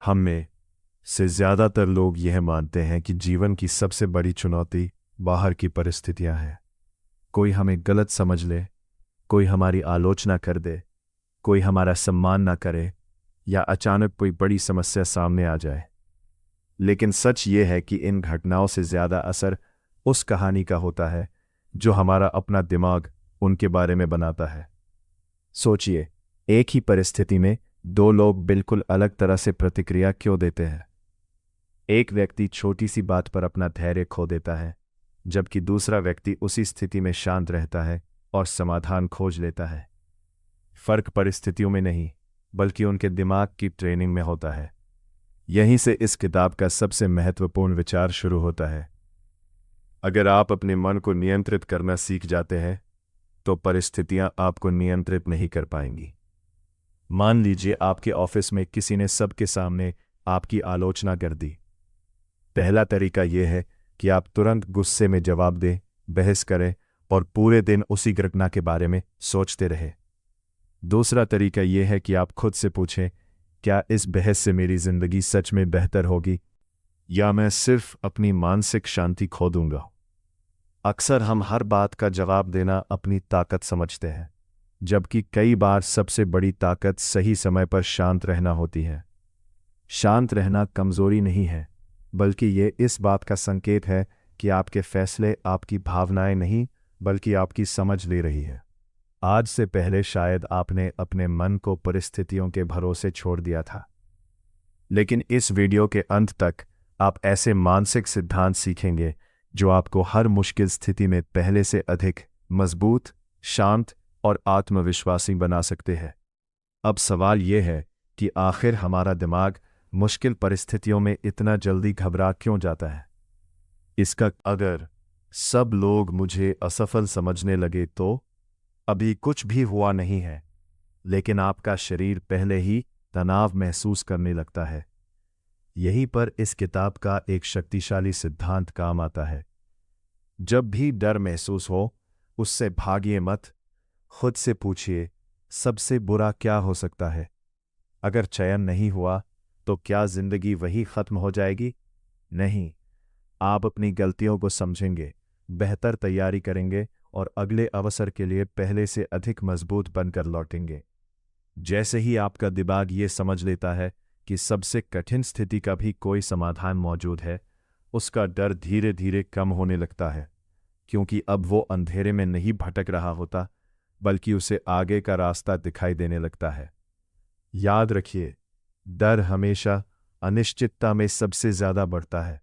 हम में से ज़्यादातर लोग यह मानते हैं कि जीवन की सबसे बड़ी चुनौती बाहर की परिस्थितियां हैं। कोई हमें गलत समझ ले, कोई हमारी आलोचना कर दे, कोई हमारा सम्मान ना करे, या अचानक कोई बड़ी समस्या सामने आ जाए। लेकिन सच ये है कि इन घटनाओं से ज़्यादा असर उस कहानी का होता है जो हमारा अपना दिमाग उनके बारे में बनाता है। सोचिए, एक ही परिस्थिति में दो लोग बिल्कुल अलग तरह से प्रतिक्रिया क्यों देते हैं। एक व्यक्ति छोटी सी बात पर अपना धैर्य खो देता है, जबकि दूसरा व्यक्ति उसी स्थिति में शांत रहता है और समाधान खोज लेता है। फर्क परिस्थितियों में नहीं, बल्कि उनके दिमाग की ट्रेनिंग में होता है। यहीं से इस किताब का सबसे महत्वपूर्ण विचार शुरू होता है। अगर आप अपने मन को नियंत्रित करना सीख जाते हैं, तो परिस्थितियां आपको नियंत्रित नहीं कर पाएंगी। मान लीजिए आपके ऑफिस में किसी ने सबके सामने आपकी आलोचना कर दी। पहला तरीका यह है कि आप तुरंत गुस्से में जवाब दें, बहस करें और पूरे दिन उसी घटना के बारे में सोचते रहें। दूसरा तरीका यह है कि आप खुद से पूछें, क्या इस बहस से मेरी जिंदगी सच में बेहतर होगी, या मैं सिर्फ अपनी मानसिक शांति खो दूंगा। अक्सर हम हर बात का जवाब देना अपनी ताकत समझते हैं, जबकि कई बार सबसे बड़ी ताकत सही समय पर शांत रहना होती है। शांत रहना कमजोरी नहीं है, बल्कि ये इस बात का संकेत है कि आपके फैसले आपकी भावनाएं नहीं, बल्कि आपकी समझ ले रही है। आज से पहले शायद आपने अपने मन को परिस्थितियों के भरोसे छोड़ दिया था, लेकिन इस वीडियो के अंत तक आप ऐसे मानसिक सिद्धांत सीखेंगे जो आपको हर मुश्किल स्थिति में पहले से अधिक मजबूत, शांत और आत्मविश्वासी बना सकते हैं। अब सवाल यह है कि आखिर हमारा दिमाग मुश्किल परिस्थितियों में इतना जल्दी घबरा क्यों जाता है। इसका अगर सब लोग मुझे असफल समझने लगे तो अभी कुछ भी हुआ नहीं है, लेकिन आपका शरीर पहले ही तनाव महसूस करने लगता है। यहीं पर इस किताब का एक शक्तिशाली सिद्धांत काम आता है। जब भी डर महसूस हो, उससे भागिए मत। खुद से पूछिए, सबसे बुरा क्या हो सकता है। अगर चयन नहीं हुआ तो क्या जिंदगी वही खत्म हो जाएगी? नहीं, आप अपनी गलतियों को समझेंगे, बेहतर तैयारी करेंगे और अगले अवसर के लिए पहले से अधिक मजबूत बनकर लौटेंगे। जैसे ही आपका दिमाग ये समझ लेता है कि सबसे कठिन स्थिति का भी कोई समाधान मौजूद है, उसका डर धीरे धीरे कम होने लगता है, क्योंकि अब वो अंधेरे में नहीं भटक रहा होता, बल्कि उसे आगे का रास्ता दिखाई देने लगता है। याद रखिए, डर हमेशा अनिश्चितता में सबसे ज्यादा बढ़ता है,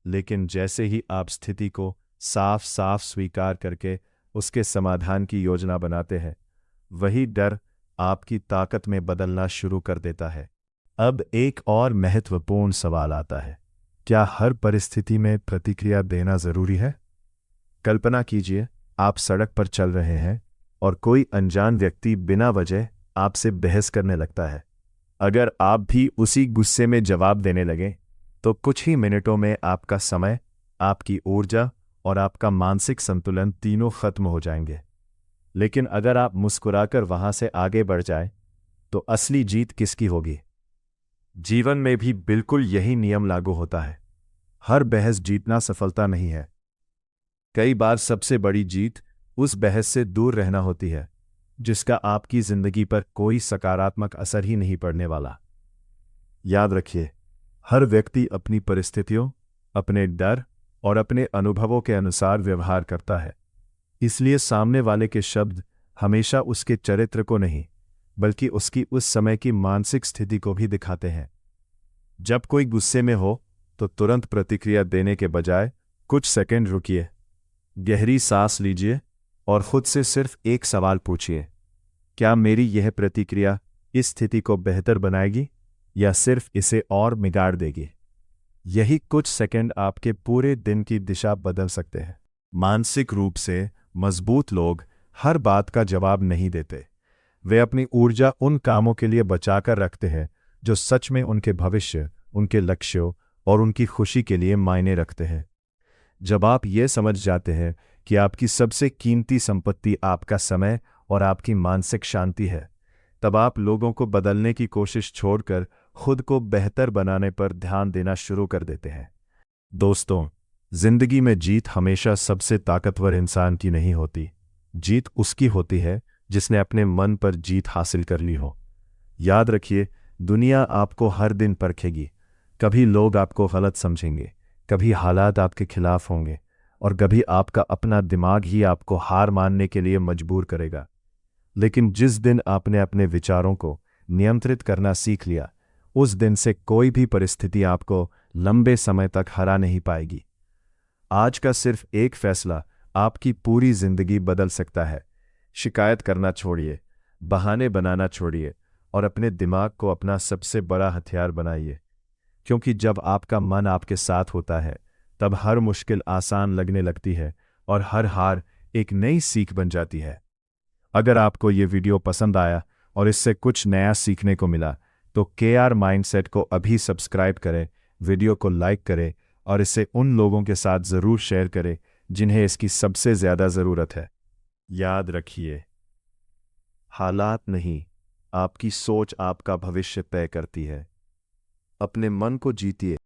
लेकिन जैसे ही आप स्थिति को साफ साफ स्वीकार करके उसके समाधान की योजना बनाते हैं, वही डर आपकी ताकत में बदलना शुरू कर देता है। अब एक और महत्वपूर्ण सवाल आता है, क्या हर परिस्थिति में प्रतिक्रिया देना जरूरी है? कल्पना कीजिए, आप सड़क पर चल रहे हैं और कोई अनजान व्यक्ति बिना वजह आपसे बहस करने लगता है। अगर आप भी उसी गुस्से में जवाब देने लगें, तो कुछ ही मिनटों में आपका समय, आपकी ऊर्जा और आपका मानसिक संतुलन तीनों खत्म हो जाएंगे। लेकिन अगर आप मुस्कुराकर वहां से आगे बढ़ जाएं, तो असली जीत किसकी होगी? जीवन में भी बिल्कुल यही नियम लागू होता है। हर बहस जीतना सफलता नहीं है। कई बार सबसे बड़ी जीत उस बहस से दूर रहना होती है, जिसका आपकी जिंदगी पर कोई सकारात्मक असर ही नहीं पड़ने वाला। याद रखिए, हर व्यक्ति अपनी परिस्थितियों, अपने डर और अपने अनुभवों के अनुसार व्यवहार करता है। इसलिए सामने वाले के शब्द हमेशा उसके चरित्र को नहीं, बल्कि उसकी उस समय की मानसिक स्थिति को भी दिखाते हैं। जब कोई गुस्से में हो, तो तुरंत प्रतिक्रिया देने के बजाय कुछ सेकंड रुकिए, गहरी सांस लीजिए और खुद से सिर्फ एक सवाल पूछिए, क्या मेरी यह प्रतिक्रिया इस स्थिति को बेहतर बनाएगी या सिर्फ इसे और बिगाड़ देगी? यही कुछ सेकंड आपके पूरे दिन की दिशा बदल सकते हैं। मानसिक रूप से मजबूत लोग हर बात का जवाब नहीं देते। वे अपनी ऊर्जा उन कामों के लिए बचाकर रखते हैं जो सच में उनके भविष्य, उनके लक्ष्यों और उनकी खुशी के लिए मायने रखते हैं। जब आप ये समझ जाते हैं कि आपकी सबसे कीमती संपत्ति आपका समय और आपकी मानसिक शांति है, तब आप लोगों को बदलने की कोशिश छोड़कर खुद को बेहतर बनाने पर ध्यान देना शुरू कर देते हैं। दोस्तों, जिंदगी में जीत हमेशा सबसे ताकतवर इंसान की नहीं होती। जीत उसकी होती है जिसने अपने मन पर जीत हासिल कर ली हो। याद रखिए, दुनिया आपको हर दिन परखेगी। कभी लोग आपको गलत समझेंगे, कभी हालात आपके खिलाफ होंगे, और कभी आपका अपना दिमाग ही आपको हार मानने के लिए मजबूर करेगा। लेकिन जिस दिन आपने अपने विचारों को नियंत्रित करना सीख लिया, उस दिन से कोई भी परिस्थिति आपको लंबे समय तक हरा नहीं पाएगी। आज का सिर्फ एक फैसला आपकी पूरी जिंदगी बदल सकता है। शिकायत करना छोड़िए, बहाने बनाना छोड़िए, और अपने दिमाग को अपना सबसे बड़ा हथियार बनाइए। क्योंकि जब आपका मन आपके साथ होता है, तब हर मुश्किल आसान लगने लगती है और हर हार एक नई सीख बन जाती है। अगर आपको ये वीडियो पसंद आया और इससे कुछ नया सीखने को मिला, तो केआर माइंडसेट को अभी सब्सक्राइब करें, वीडियो को लाइक करें और इसे उन लोगों के साथ ज़रूर शेयर करें जिन्हें इसकी सबसे ज़्यादा ज़रूरत है। याद रखिए, हालात नहीं, आपकी सोच आपका भविष्य तय करती है। अपने मन को जीतिए।